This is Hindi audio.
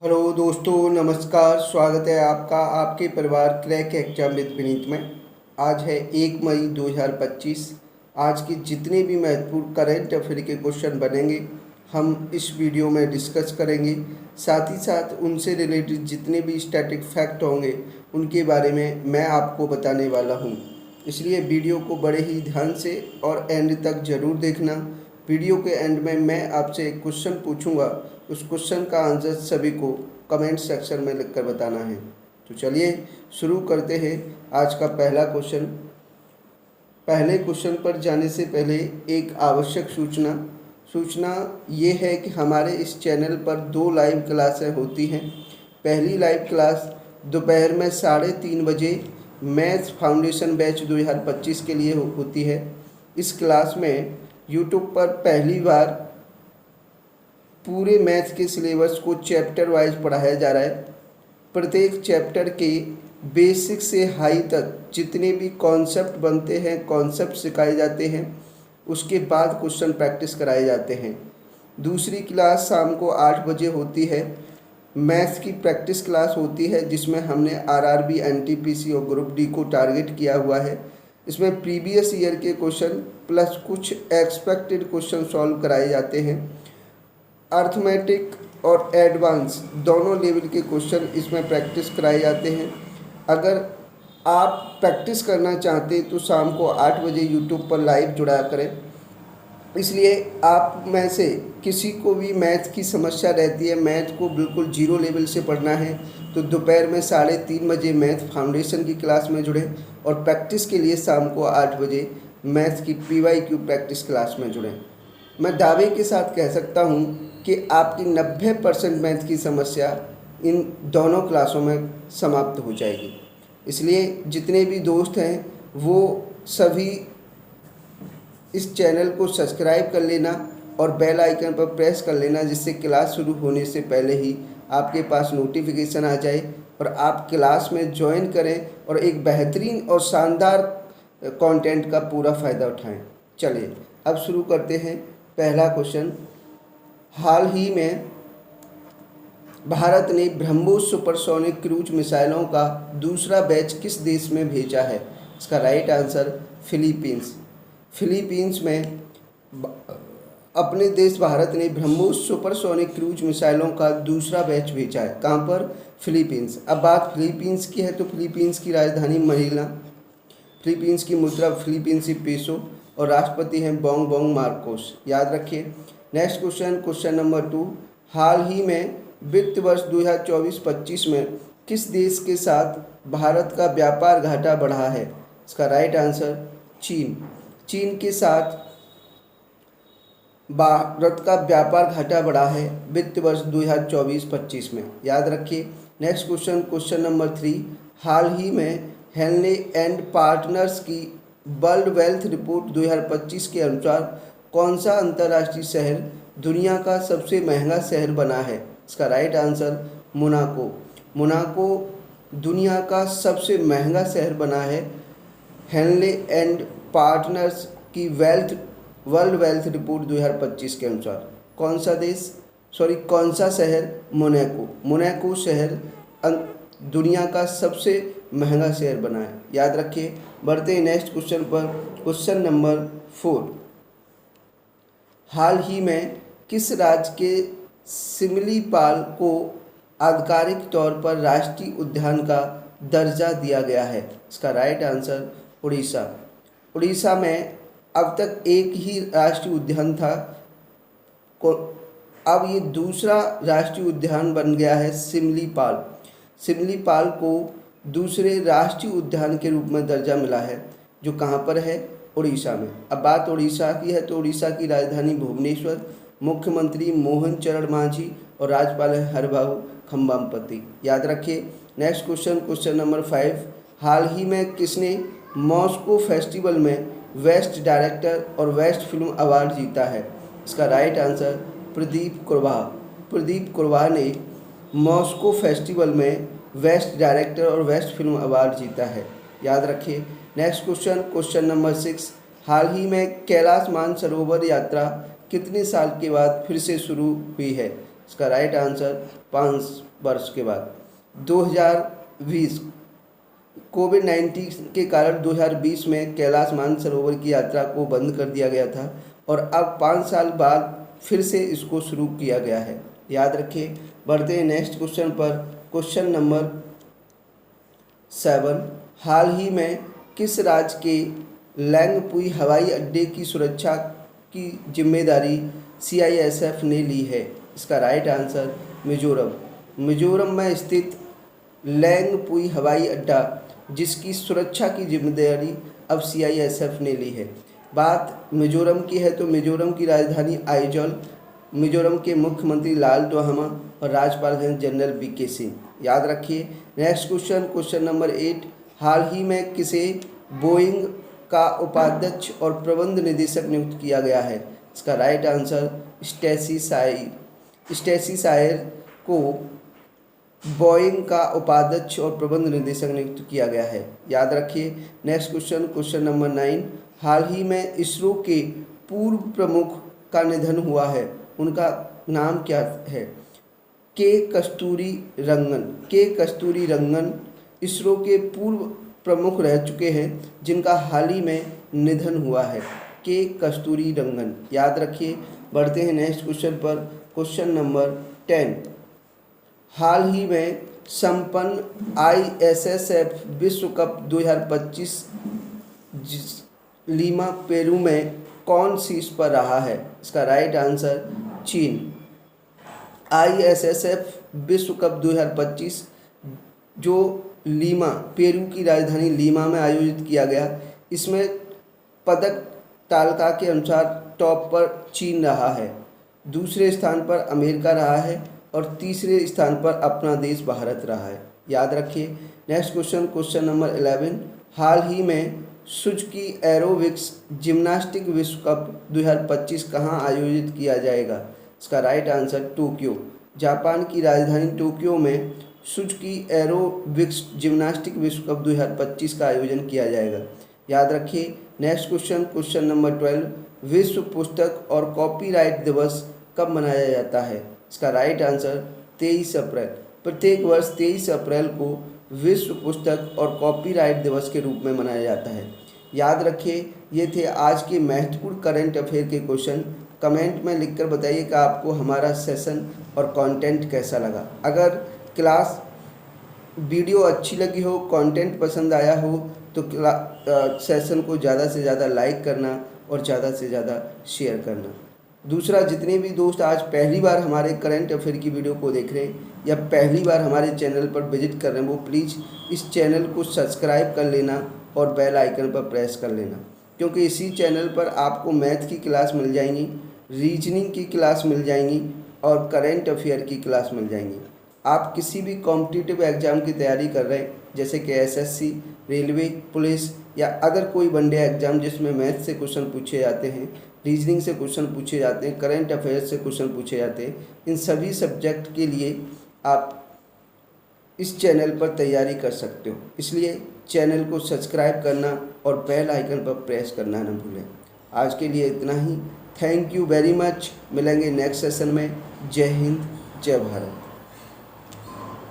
हेलो दोस्तों, नमस्कार। स्वागत है आपका आपके परिवार क्रैक एग्जाम विद विनीत में। आज है 1 मई 2025। आज के जितने भी महत्वपूर्ण करंट अफेयर के क्वेश्चन बनेंगे हम इस वीडियो में डिस्कस करेंगे। साथ ही साथ उनसे रिलेटेड जितने भी स्टैटिक फैक्ट होंगे उनके बारे में मैं आपको बताने वाला हूँ। इसलिए वीडियो को बड़े ही ध्यान से और एंड तक ज़रूर देखना। वीडियो के एंड में मैं आपसे एक क्वेश्चन पूछूंगा, उस क्वेश्चन का आंसर सभी को कमेंट सेक्शन में लिखकर बताना है। तो चलिए शुरू करते हैं आज का पहला क्वेश्चन। पहले क्वेश्चन पर जाने से पहले एक आवश्यक सूचना ये है कि हमारे इस चैनल पर 2 लाइव क्लासें होती हैं। पहली लाइव क्लास दोपहर में 3:30 बजे मैथ्स फाउंडेशन बैच 2025 के लिए होती है। इस क्लास में यूट्यूब पर पहली बार पूरे मैथ्स के सिलेबस को चैप्टर वाइज पढ़ाया जा रहा है। प्रत्येक चैप्टर के बेसिक से हाई तक जितने भी कॉन्सेप्ट बनते हैं, कॉन्सेप्ट सिखाए जाते हैं, उसके बाद क्वेश्चन प्रैक्टिस कराए जाते हैं। दूसरी क्लास शाम को 8 बजे होती है। मैथ्स की प्रैक्टिस क्लास होती है जिसमें हमने आरआरबी, एनटीपीसी और ग्रुप डी को टारगेट किया हुआ है। इसमें प्रीवियस ईयर के क्वेश्चन प्लस कुछ एक्सपेक्टेड क्वेश्चन सॉल्व कराए जाते हैं। अर्थमेटिक और एडवांस दोनों लेवल के क्वेश्चन इसमें प्रैक्टिस कराए जाते हैं। अगर आप प्रैक्टिस करना चाहते हैं तो शाम को 8 बजे यूट्यूब पर लाइव जुड़ा करें। इसलिए आप में से किसी को भी मैथ की समस्या रहती है, मैथ को बिल्कुल जीरो लेवल से पढ़ना है, तो दोपहर में 3:30 बजे मैथ फाउंडेशन की क्लास में जुड़ें और प्रैक्टिस के लिए शाम को 8 बजे मैथ की PYQ प्रैक्टिस क्लास में जुड़ें। मैं दावे के साथ कह सकता हूँ कि आपकी 90% मैथ की समस्या इन दोनों क्लासों में समाप्त हो जाएगी। इसलिए जितने भी दोस्त हैं वो सभी इस चैनल को सब्सक्राइब कर लेना और बेल आइकन पर प्रेस कर लेना, जिससे क्लास शुरू होने से पहले ही आपके पास नोटिफिकेशन आ जाए और आप क्लास में ज्वाइन करें और एक बेहतरीन और शानदार कंटेंट का पूरा फ़ायदा उठाएं। चलिए अब शुरू करते हैं। पहला क्वेश्चन, हाल ही में भारत ने ब्रह्मोस सुपरसोनिक क्रूज मिसाइलों का दूसरा बैच किस देश में भेजा है? इसका राइट आंसर फिलीपींस। फिलीपींस में अपने देश भारत ने ब्रह्मोस सुपरसोनिक क्रूज मिसाइलों का दूसरा बैच भेजा है। कहाँ पर? फिलीपींस। अब बात फिलीपींस की है तो फिलीपींस की राजधानी मनीला, फिलीपींस की मुद्रा फिलीपींसी पेसो और राष्ट्रपति हैं बोंग बोंग मार्कोस। याद रखिए। नेक्स्ट क्वेश्चन, क्वेश्चन नंबर 2, हाल ही में वित्त वर्ष 2024-25 में किस देश के साथ भारत का व्यापार घाटा बढ़ा है? इसका राइट आंसर चीन। चीन के साथ भारत का व्यापार घाटा बढ़ा है वित्त वर्ष 2024-25 में। याद रखिए। नेक्स्ट क्वेश्चन, क्वेश्चन नंबर 3, हाल ही में हेनले एंड पार्टनर्स की वर्ल्ड वेल्थ रिपोर्ट 2025 के अनुसार कौन सा अंतर्राष्ट्रीय शहर दुनिया का सबसे महंगा शहर बना है? इसका राइट आंसर मोनाको। मोनाको दुनिया का सबसे महंगा शहर बना है हेनले एंड पार्टनर्स की वर्ल्ड वेल्थ रिपोर्ट 2025 के अनुसार। कौन सा शहर? मोनाको। मोनाको शहर दुनिया का सबसे महंगा शहर बना है। याद रखिए। बढ़ते हैं नेक्स्ट क्वेश्चन पर। क्वेश्चन नंबर 4, हाल ही में किस राज्य के सिमलीपाल को आधिकारिक तौर पर राष्ट्रीय उद्यान का दर्जा दिया गया है? इसका राइट आंसर उड़ीसा। उड़ीसा में अब तक एक ही राष्ट्रीय उद्यान था, अब ये दूसरा राष्ट्रीय उद्यान बन गया है सिमलीपाल। सिमलीपाल को दूसरे राष्ट्रीय उद्यान के रूप में दर्जा मिला है, जो कहाँ पर है? उड़ीसा में। अब बात उड़ीसा की है तो उड़ीसा की राजधानी भुवनेश्वर, मुख्यमंत्री मोहन चरण मांझी और राज्यपाल है हरबाबू खम्बामपति। याद रखिए। नेक्स्ट क्वेश्चन, क्वेश्चन नंबर 5, हाल ही में किसने मॉस्को फेस्टिवल में बेस्ट डायरेक्टर और बेस्ट फिल्म अवार्ड जीता है? इसका राइट आंसर प्रदीप कुरवाहा। प्रदीप कुरवाहा ने मॉस्को फेस्टिवल में बेस्ट डायरेक्टर और बेस्ट फिल्म अवार्ड जीता है। याद रखिए। नेक्स्ट क्वेश्चन, क्वेश्चन नंबर 6, हाल ही में कैलाश मानसरोवर यात्रा कितने साल के बाद फिर से शुरू हुई है? इसका राइट आंसर 5 वर्ष के बाद। 2020 कोविड-19 के कारण 2020 में कैलाश मानसरोवर की यात्रा को बंद कर दिया गया था और अब 5 साल बाद फिर से इसको शुरू किया गया है, याद रखिए। बढ़ते हैं नेक्स्ट क्वेश्चन पर। क्वेश्चन नंबर 7, हाल ही में किस राज्य के लैंगपुई हवाई अड्डे की सुरक्षा की जिम्मेदारी CISF ने ली है? इसका राइट आंसर मिजोरम। मिजोरम में स्थित लैंगपुई हवाई अड्डा जिसकी सुरक्षा की जिम्मेदारी अब CISF ने ली है। बात मिजोरम की है तो मिजोरम की राजधानी आइजॉल, मिजोरम के मुख्यमंत्री लाल तोहामा और राज्यपाल हैं जनरल VK सिंह, याद रखिए। नेक्स्ट क्वेश्चन, क्वेश्चन नंबर 8, हाल ही में किसे बोइंग का उपाध्यक्ष और प्रबंध निदेशक नियुक्त किया गया है? इसका राइट आंसर स्टेसी सायर को बोइंग का उपाध्यक्ष और प्रबंध निदेशक नियुक्त किया गया है, याद रखिए। नेक्स्ट क्वेश्चन, क्वेश्चन नंबर 9, हाल ही में इसरो के पूर्व प्रमुख का निधन हुआ है, उनका नाम क्या है? के कस्तूरी रंगन इसरो के पूर्व प्रमुख रह चुके हैं जिनका हाल ही में निधन हुआ है, के कस्तूरी रंगन, याद रखिए। बढ़ते हैं नेक्स्ट क्वेश्चन पर। क्वेश्चन नंबर 10, हाल ही में संपन्न ISSF विश्व कप 2025 लीमा पेरू में कौन शीर्ष पर रहा है? इसका राइट आंसर चीन। ISSF विश्व कप 2025 जो लीमा पेरू की राजधानी लीमा में आयोजित किया गया, इसमें पदक तालिका के अनुसार टॉप पर चीन रहा है, दूसरे स्थान पर अमेरिका रहा है और तीसरे स्थान पर अपना देश भारत रहा है, याद रखिए। नेक्स्ट क्वेश्चन, क्वेश्चन नंबर 11, हाल ही में सुजुकी एरोबिक्स जिम्नास्टिक विश्व कप 2025 कहाँ आयोजित किया जाएगा? इसका राइट आंसर टोक्यो। जापान की राजधानी टोक्यो में सुजुकी एरोबिक्स जिम्नास्टिक विश्व कप 2025 का आयोजन किया जाएगा, याद रखिए। नेक्स्ट क्वेश्चन, क्वेश्चन नंबर 12, विश्व पुस्तक और कॉपीराइट दिवस कब मनाया जाता है? इसका राइट आंसर 23 अप्रैल। प्रत्येक वर्ष 23 अप्रैल को विश्व पुस्तक और कॉपीराइट दिवस के रूप में मनाया जाता है, याद रखिए। ये थे आज के महत्वपूर्ण करंट अफेयर के क्वेश्चन। कमेंट में लिखकर बताइए कि आपको हमारा सेशन और कंटेंट कैसा लगा। अगर क्लास वीडियो अच्छी लगी हो, कंटेंट पसंद आया हो तो सेशन को ज़्यादा से ज़्यादा लाइक करना और ज़्यादा से ज़्यादा शेयर करना। दूसरा, जितने भी दोस्त आज पहली बार हमारे करंट अफेयर की वीडियो को देख रहे हैं या पहली बार हमारे चैनल पर विजिट कर रहे हैं, वो प्लीज़ इस चैनल को सब्सक्राइब कर लेना और बेल आइकन पर प्रेस कर लेना, क्योंकि इसी चैनल पर आपको मैथ की क्लास मिल जाएंगी, रीजनिंग की क्लास मिल जाएंगी और करंट अफेयर की क्लास मिल जाएंगी। आप किसी भी कॉम्पिटिटिव एग्ज़ाम की तैयारी कर रहे हैं, जैसे कि SSC, रेलवे, पुलिस या अदर कोई वनडे एग्ज़ाम जिसमें मैथ से क्वेश्चन पूछे जाते हैं, रीजनिंग से क्वेश्चन पूछे जाते हैं, करंट अफेयर्स से क्वेश्चन पूछे जाते हैं, इन सभी सब्जेक्ट के लिए आप इस चैनल पर तैयारी कर सकते हो। इसलिए चैनल को सब्सक्राइब करना और बेल आइकन पर प्रेस करना ना भूलें। आज के लिए इतना ही। Thank you very much. मिलेंगे नेक्स्ट सेशन में। जय हिंद, जय भारत।